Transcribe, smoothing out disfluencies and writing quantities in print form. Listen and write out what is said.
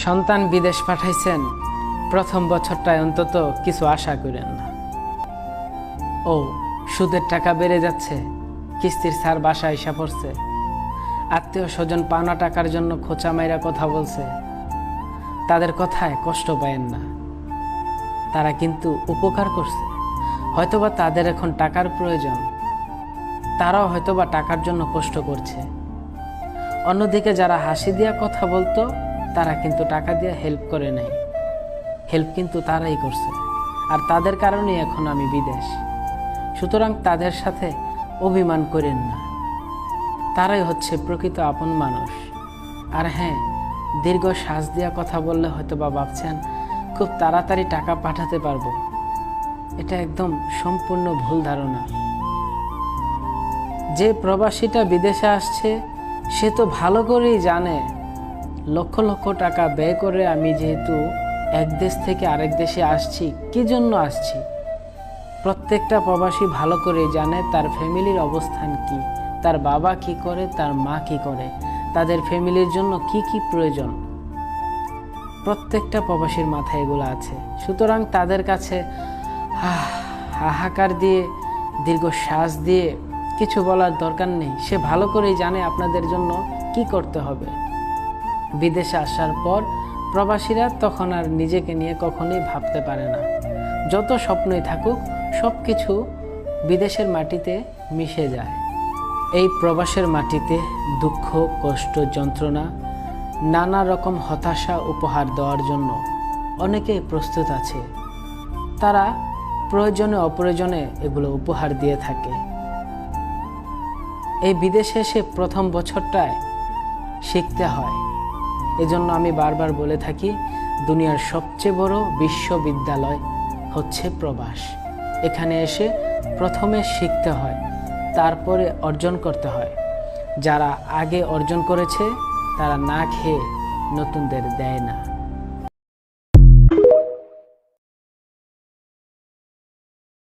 সন্তান বিদেশ পাঠাইছেন, প্রথম বছরটায় অন্তত কিছু আশা করেন না। ও সুদের টাকা বেড়ে যাচ্ছে, কিস্তির ছাড় বাসায় এসে পড়ছে, আত্মীয় স্বজন পাওনা টাকার জন্য খোঁচা মাইরা কথা বলছে। তাদের কথায় কষ্ট পায়েন না, তারা কিন্তু উপকার করছে। হয়তোবা তাদের এখন টাকার প্রয়োজন, তারাও হয়তোবা টাকার জন্য কষ্ট করছে। অন্যদিকে যারা হাসি দিয়া কথা বলতো, তারা কিন্তু টাকা দিয়ে হেল্প করে নাই, হেল্প কিন্তু তারাই করছে। আর তাদের কারণেই এখন আমি বিদেশ। সুতরাং তাদের সাথে অভিমান করেন না, তারাই হচ্ছে প্রকৃত আপন মানুষ। আর হ্যাঁ, দীর্ঘ শ্বাস দিয়া কথা বললে হয়তো বা ভাবছেন খুব তাড়াতাড়ি টাকা পাঠাতে পারবো। এটা একদম সম্পূর্ণ ভুল ধারণা। যে প্রবাসীটা বিদেশে আসছে, সে তো ভালো করেই জানে লক্ষ লক্ষ টাকা ব্যয় করে আমি যেহেতু এক দেশ থেকে আরেক দেশে আসছি, কি জন্য আসছি। প্রত্যেকটা প্রবাসী ভালো করেই জানে তার ফ্যামিলির অবস্থান কি, তার বাবা কি করে, তার মা কি করে, তাদের ফ্যামিলির জন্য কি কি প্রয়োজন। প্রত্যেকটা প্রবাসীর মাথায় এগুলো আছে। সুতরাং তাদের কাছে হাহাকার দিয়ে, দীর্ঘ শ্বাস দিয়ে কিছু বলার দরকার নেই। সে ভালো করেই জানে আপনাদের জন্য কি করতে হবে। বিদেশে আসার পর প্রবাসীরা তখন আর নিজেকে নিয়ে কখনোই ভাবতে পারে না। যত স্বপ্নই থাকুক, সব কিছু বিদেশের মাটিতে মিশে যায়। এই প্রবাসের মাটিতে দুঃখ, কষ্ট, যন্ত্রণা, নানা রকম হতাশা উপহার দেওয়ার জন্য অনেকেই প্রস্তুত আছে। তারা প্রয়োজনে অপ্রয়োজনে এগুলো উপহার দিয়ে থাকে। এই বিদেশে এসে প্রথম বছরটায় শিখতে হয়। এজন্য আমি বারবার বলে থাকি, দুনিয়ার সবচেয়ে বড় বিশ্ববিদ্যালয় হচ্ছে প্রবাস। এখানে এসে প্রথমে শিখতে হয়, তারপরে অর্জন করতে হয়। যারা আগে অর্জন করেছে, তারা না খেয়ে নতুনদের দেয় না।